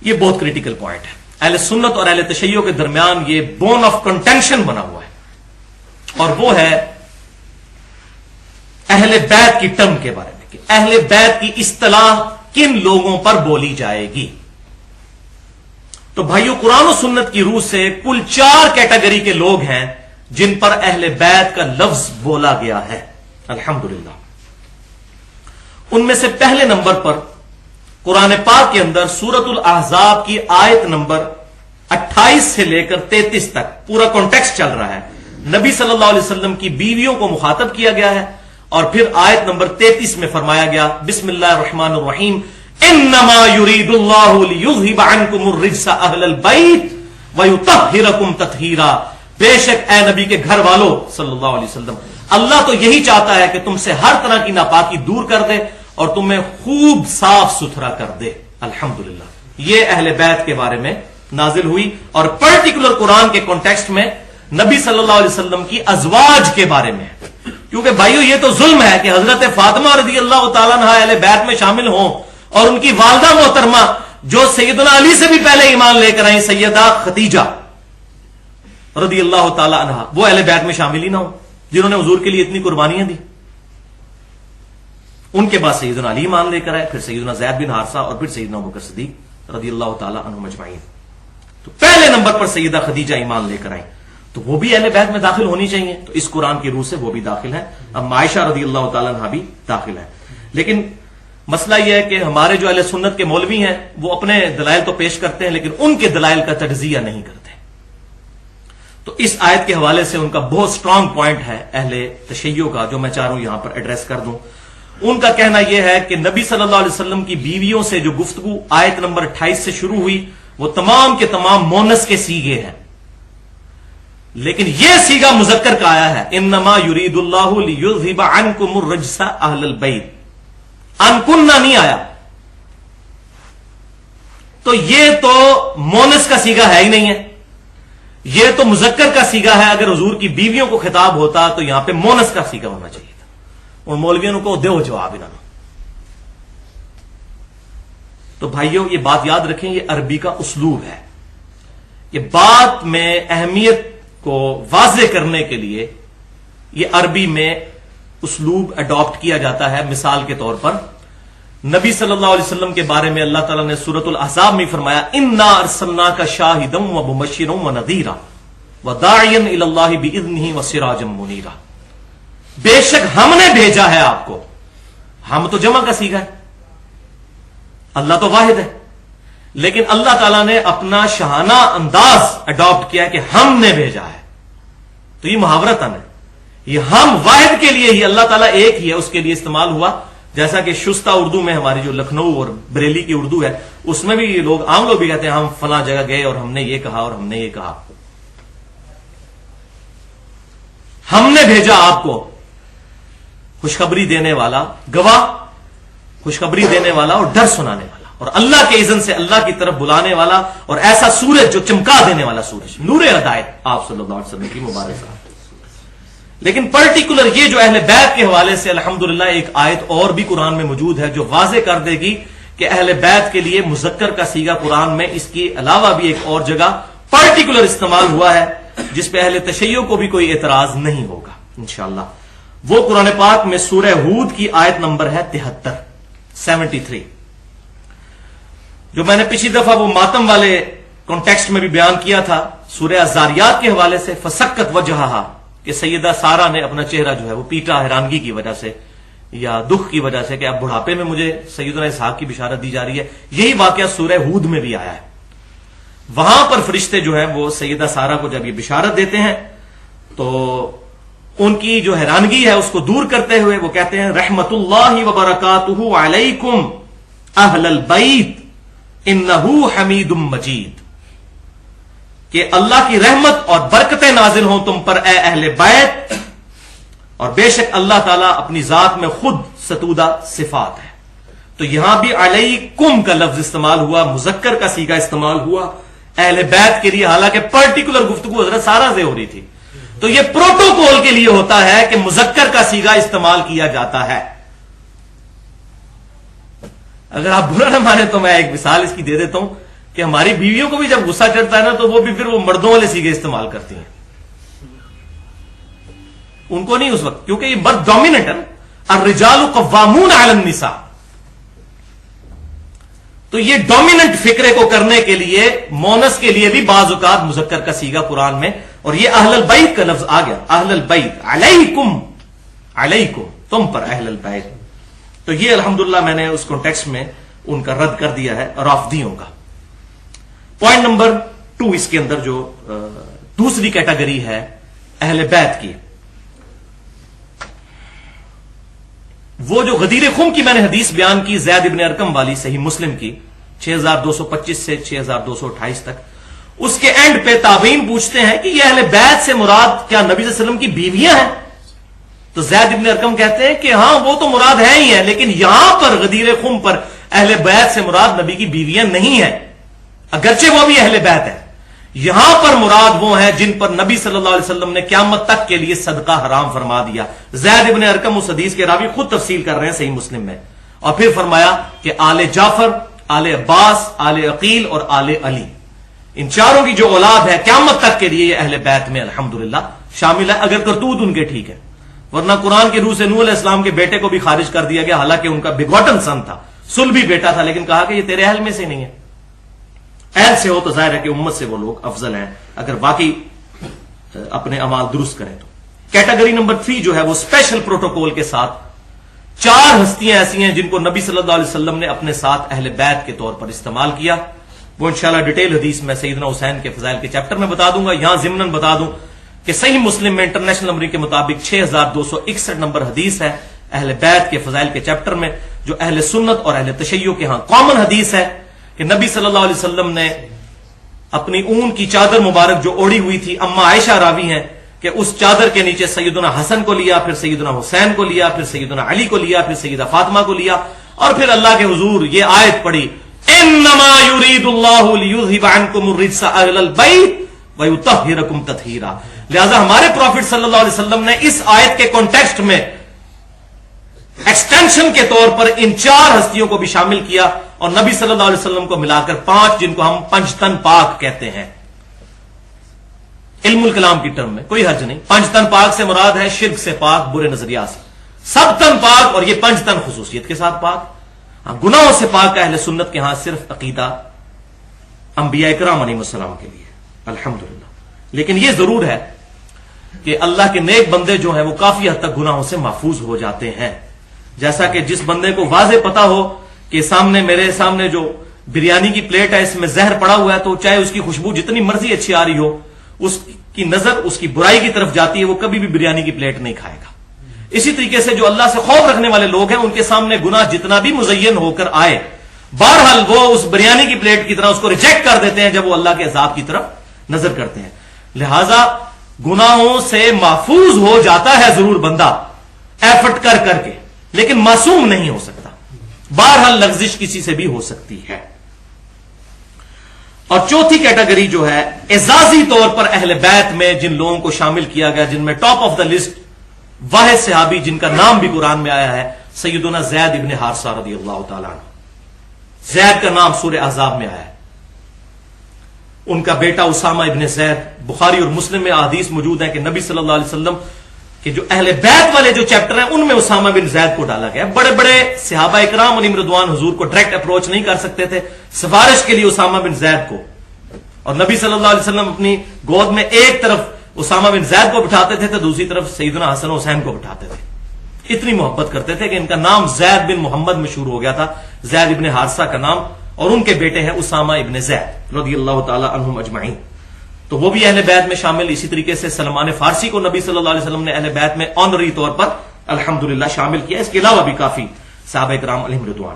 یہ بہت critical point ہے. اہل سنت اور اہل تشیع کے درمیان یہ بون آف کنٹینشن بنا ہوا ہے، اور وہ ہے اہل بیت کی ٹرم کے بارے میں کہ اہل بیت کی اصطلاح کن لوگوں پر بولی جائے گی. تو بھائیو، قرآن و سنت کی روح سے کل 4 کیٹیگری کے لوگ ہیں جن پر اہل بیت کا لفظ بولا گیا ہے الحمدللہ. ان میں سے پہلے نمبر پر قرآن پاک کے اندر سورۃ الاحزاب کی آیت نمبر 28 سے لے کر 33 تک پورا کانٹیکسٹ چل رہا ہے. نبی صلی اللہ علیہ وسلم کی بیویوں کو مخاطب کیا گیا ہے، اور پھر آیت نمبر 33 میں فرمایا گیا بسم اللہ الرحمن الرحیم انما یرید اللہ لیذھب عنکم الرجس اہل البیت ویطہرکم تطہیرا. بے شک اے نبی کے گھر والوں صلی اللہ علیہ وسلم، اللہ تو یہی چاہتا ہے کہ تم سے ہر طرح کی ناپاکی دور کر دے اور تمہیں خوب صاف ستھرا کر دے. الحمدللہ یہ اہل بیت کے بارے میں نازل ہوئی، اور پرٹیکولر قرآن کے کانٹیکسٹ میں نبی صلی اللہ علیہ وسلم کی ازواج کے بارے میں. کیونکہ بھائیو یہ تو ظلم ہے کہ حضرت فاطمہ رضی اللہ تعالیٰ عنہا اہل بیت میں شامل ہوں، اور ان کی والدہ محترمہ جو سیدنا علی سے بھی پہلے ایمان لے کر آئیں سیدہ خدیجہ رضی اللہ تعالیٰ عنہا، وہ اہل بیت میں شامل ہی نہ ہو جنہوں نے حضور کے لیے اتنی قربانیاں دی. ان کے بعد سیدنا علی ایمان لے کر آئے، پھر سیدنا زید بن حارثہ، اور پھر سیدنا ابوبکر صدیق رضی اللہ تعالیٰ عنہم اجمعین. تو پہلے نمبر پر سیدہ خدیجہ ایمان لے کر آئیں، تو وہ بھی اہل بیت میں داخل ہونی چاہیے. تو اس قرآن کی روح سے وہ بھی داخل ہیں. اب عائشہ رضی اللہ تعالیٰ عنہا بھی داخل ہیں. لیکن مسئلہ یہ ہے کہ ہمارے جو اہل سنت کے مولوی ہیں وہ اپنے دلائل تو پیش کرتے ہیں، لیکن ان کے دلائل کا تجزیہ نہیں کرتے. تو اس آیت کے حوالے سے ان کا بہت سٹرانگ پوائنٹ ہے اہل تشیع کا، جو میں چاہ رہا ہوں یہاں پر ایڈریس کر دوں. ان کا کہنا یہ ہے کہ نبی صلی اللہ علیہ وسلم کی بیویوں سے جو گفتگو آیت نمبر 28 سے شروع ہوئی وہ تمام کے تمام مونس کے سیغے ہیں، لیکن یہ سیغہ مذکر کا آیا ہے انما یرید اللہ لیذھب عنکم الرجس اہل البیت. انکنہ نہیں آیا، تو یہ تو مونس کا سیغہ ہے ہی نہیں ہے، یہ تو مذکر کا سیغہ ہے. اگر حضور کی بیویوں کو خطاب ہوتا تو یہاں پہ مونس کا سیغہ ہونا چاہیے تھا. اور مولویوں کو دو جواب انہوں نے. تو بھائیوں یہ بات یاد رکھیں، یہ عربی کا اسلوب ہے. یہ بات میں اہمیت کو واضح کرنے کے لیے یہ عربی میں اسلوب اڈاپٹ کیا جاتا ہے. مثال کے طور پر نبی صلی اللہ علیہ وسلم کے بارے میں اللہ تعالیٰ نے سورۃ الاحزاب میں فرمایا انا ارسلناک شاہدا ومبشرا ونذیرا وداعیا الی اللہ باذنہ وسراجا منیرا. بے شک ہم نے بھیجا ہے آپ کو. ہم تو جمع کا سیغہ ہے، اللہ تو واحد ہے، لیکن اللہ تعالیٰ نے اپنا شاہانہ انداز اڈاپٹ کیا کہ ہم نے بھیجا ہے. تو یہ محاورتن ہے، یہ ہم واحد کے لیے ہی، اللہ تعالیٰ ایک ہی ہے اس کے لیے استعمال ہوا. جیسا کہ شستہ اردو میں ہماری جو لکھنؤ اور بریلی کی اردو ہے اس میں بھی لوگ عام لوگ بھی کہتے ہیں ہم فلاں جگہ گئے اور ہم نے یہ کہا اور ہم نے یہ کہا. ہم نے بھیجا آپ کو خوشخبری دینے والا، گواہ، خوشخبری دینے والا اور ڈر سنانے والا، اور اللہ کے اذن سے اللہ کی طرف بلانے والا، اور ایسا سورج جو چمکا دینے والا سورج، نور ہدایت آپ صلی اللہ علیہ وسلم کی مبارک ذات. لیکن پرٹیکولر یہ جو اہل بیت کے حوالے سے الحمدللہ ایک آیت اور بھی قرآن میں موجود ہے جو واضح کر دے گی کہ اہل بیت کے لیے مذکر کا سیغہ قرآن میں اس کے علاوہ بھی ایک اور جگہ پرٹیکولر استعمال ہوا ہے جس پہ اہل تشیع کو بھی کوئی اعتراض نہیں ہوگا انشاءاللہ. وہ قرآن پاک میں سورہ ہود کی آیت نمبر ہے 73 جو میں نے پچھلی دفعہ وہ ماتم والے کانٹیکسٹ میں بھی بیان کیا تھا سورہ الزاریات کے حوالے سے. فسکت وجہہا کہ سیدہ سارہ نے اپنا چہرہ جو ہے وہ پیٹا حیرانگی کی وجہ سے یا دکھ کی وجہ سے کہ اب بڑھاپے میں مجھے سیدنا اسحاق کی بشارت دی جا رہی ہے. یہی واقعہ سورہ ہود میں بھی آیا ہے. وہاں پر فرشتے جو ہیں وہ سیدہ سارہ کو جب یہ بشارت دیتے ہیں تو ان کی جو حیرانگی ہے اس کو دور کرتے ہوئے وہ کہتے ہیں رحمت اللہ وبرکاتہ علیکم اہل البیت انہ حمید مجید، کہ اللہ کی رحمت اور برکتیں نازل ہوں تم پر اے اہل بیت، اور بے شک اللہ تعالیٰ اپنی ذات میں خود ستودہ صفات ہے. تو یہاں بھی علیکم کا لفظ استعمال ہوا، مذکر کا صیغہ استعمال ہوا اہل بیت کے لیے، حالانکہ پرٹیکولر گفتگو حضرت سارہ سے ہو رہی تھی. تو یہ پروٹوکول کے لیے ہوتا ہے کہ مذکر کا صیغہ استعمال کیا جاتا ہے. اگر آپ برا نہ مانیں تو میں ایک مثال اس کی دے دیتا ہوں کہ ہماری بیویوں کو بھی جب غصہ چڑھتا ہے نا تو وہ بھی پھر وہ مردوں والے سیگے استعمال کرتی ہیں، ان کو نہیں اس وقت، کیونکہ یہ مرد ڈومیننٹ ہے نا، الرجال قوامون علی النساء. تو یہ ڈومیننٹ فکرے کو کرنے کے لیے مونس کے لیے بھی بعض اوقات مذکر کا سیگا قرآن میں، اور یہ اہل البیت کا لفظ آ گیا، اہل البیت علیکم، علیکم تم پر اہل البیت. تو یہ الحمدللہ میں نے اس کانٹیکسٹ میں ان کا رد کر دیا ہے رافضیوں کا. پوائنٹ نمبر 2 اس کے اندر جو دوسری کیٹیگری ہے اہل بیت کی، وہ جو غدیر خم کی میں نے حدیث بیان کی زید ابن ارقم والی صحیح مسلم کی 6225 سے 6228 تک، اس کے اینڈ پہ تابعین پوچھتے ہیں کہ یہ اہل بیت سے مراد کیا نبی صلی اللہ علیہ وسلم کی بیویاں ہیں؟ تو زید ابن ارقم کہتے ہیں کہ ہاں وہ تو مراد ہے ہی ہے، لیکن یہاں پر غدیر خم پر اہل بیت سے مراد نبی کی بیویاں نہیں ہیں، اگرچہ وہ بھی اہل بیت ہے. یہاں پر مراد وہ ہیں جن پر نبی صلی اللہ علیہ وسلم نے قیامت تک کے لیے صدقہ حرام فرما دیا. زید ابن ارقم اس حدیث کے راوی خود تفصیل کر رہے ہیں صحیح مسلم میں، اور پھر فرمایا کہ آل جعفر، آل عباس، آل عقیل اور آل علی، ان چاروں کی جو اولاد ہے قیامت تک کے لیے یہ اہل بیت میں الحمدللہ شامل ہے، اگر کرتوت ان کے ٹھیک ہے. ورنہ قرآن کے روح سے نوح علیہ السلام کے بیٹے کو بھی خارج کر دیا گیا، حالانکہ ان کا بگوٹن سن تھا، سلبی بیٹا تھا، لیکن کہا کہ یہ تیرے اہل میں سے نہیں ہے. اہل سے ہو تو ظاہر ہے کہ امت سے وہ لوگ افضل ہیں اگر واقعی اپنے اعمال درست کریں تو. کیٹیگری نمبر 3 جو ہے وہ اسپیشل پروٹوکول کے ساتھ 4 ہستیاں ایسی ہیں جن کو نبی صلی اللہ علیہ وسلم نے اپنے ساتھ اہل بیت کے طور پر استعمال کیا. وہ انشاءاللہ ڈیٹیل حدیث میں سیدنا حسین کے فضائل کے چیپٹر میں بتا دوں گا. یہاں ضمناً بتا دوں کہ صحیح مسلم میں انٹرنیشنل نمبر کے مطابق 6261 نمبر حدیث ہے اہل بیت کے فضائل کے چیپٹر میں، جو اہل سنت اور اہل تشیع کے ہاں کامن حدیث ہے کہ نبی صلی اللہ علیہ وسلم نے اپنی اون کی چادر مبارک جو اوڑی ہوئی تھی، اما عائشہ راوی ہیں کہ اس چادر کے نیچے سیدنا حسن کو لیا، پھر سیدنا حسین کو لیا، پھر سیدنا علی کو لیا، پھر سیدہ فاطمہ کو لیا، اور پھر اللہ کے حضور یہ آیت پڑھی، انما یرید اللہ لیذھب عنکم الرجس اہل البیت ویطہرکم تطہیرا. لہذا ہمارے پروفٹ صلی اللہ علیہ وسلم نے اس آیت کے کانٹیکسٹ میں ایکسٹینشن کے طور پر ان 4 ہستیوں کو بھی شامل کیا، اور نبی صلی اللہ علیہ وسلم کو ملا کر 5 جن کو ہم پنجتن پاک کہتے ہیں علم الکلام کی ٹرم میں، کوئی حرج نہیں. پنجتن پاک سے مراد ہے شرک سے پاک، برے نظریات سے، سب تن پاک، اور یہ پنجتن خصوصیت کے ساتھ پاک. گناہوں سے پاک اہل سنت کے ہاں صرف عقیدہ انبیاء کرام علیہ السلام کے لیے الحمدللہ. لیکن یہ ضرور ہے کہ اللہ کے نیک بندے جو ہیں وہ کافی حد تک گناہوں سے محفوظ ہو جاتے ہیں. جیسا کہ جس بندے کو واضح پتا ہو کہ میرے سامنے جو بریانی کی پلیٹ ہے اس میں زہر پڑا ہوا ہے، تو چاہے اس کی خوشبو جتنی مرضی اچھی آ رہی ہو، اس کی نظر اس کی برائی کی طرف جاتی ہے، وہ کبھی بھی بریانی کی پلیٹ نہیں کھائے گا. اسی طریقے سے جو اللہ سے خوف رکھنے والے لوگ ہیں ان کے سامنے گناہ جتنا بھی مزین ہو کر آئے، بہرحال وہ اس بریانی کی پلیٹ کی طرح اس کو ریجیکٹ کر دیتے ہیں جب وہ اللہ کے عذاب کی طرف نظر کرتے ہیں. لہذا گناہوں سے محفوظ ہو جاتا ہے ضرور بندہ ایفرٹ کر کر کے، لیکن معصوم نہیں ہو سکتا. بہرحال لغزش کسی سے بھی ہو سکتی ہے. اور چوتھی کیٹیگری جو ہے اعزازی طور پر اہل بیت میں جن لوگوں کو شامل کیا گیا، جن میں ٹاپ آف دا لسٹ واحد صحابی جن کا نام بھی قرآن میں آیا ہے، سیدنا زید ابن حارثہ رضی اللہ تعالیٰ عنہ. زید کا نام سورہ احزاب میں آیا ہے. ان کا بیٹا اسامہ ابن زید، بخاری اور مسلم میں احادیث موجود ہیں کہ نبی صلی اللہ علیہ وسلم کہ جو اہل بیت والے جو چیپٹر ہیں ان میں اسامہ بن زید کو ڈالا گیا. بڑے بڑے صحابہ اکرام علیہم رضوان حضور کو ڈائریکٹ اپروچ نہیں کر سکتے تھے، سفارش کے لیے اسامہ بن زید کو، اور نبی صلی اللہ علیہ وسلم اپنی گود میں ایک طرف اسامہ بن زید کو بٹھاتے تھے تو دوسری طرف سیدنا حسن و حسین کو بٹھاتے تھے. اتنی محبت کرتے تھے کہ ان کا نام زید بن محمد مشہور ہو گیا تھا، زید ابن حارثہ کا نام، اور ان کے بیٹے ہیں اسامہ ابن زید رضی اللہ تعالی عنہم اجمعین. تو وہ بھی اہل بیت میں شامل. اسی طریقے سے سلمان فارسی کو نبی صلی اللہ علیہ وسلم نے اہل بیت میں آنری طور پر الحمدللہ شامل کیا. اس کے علاوہ بھی کافی صحابہ کرام علیہم رضوان.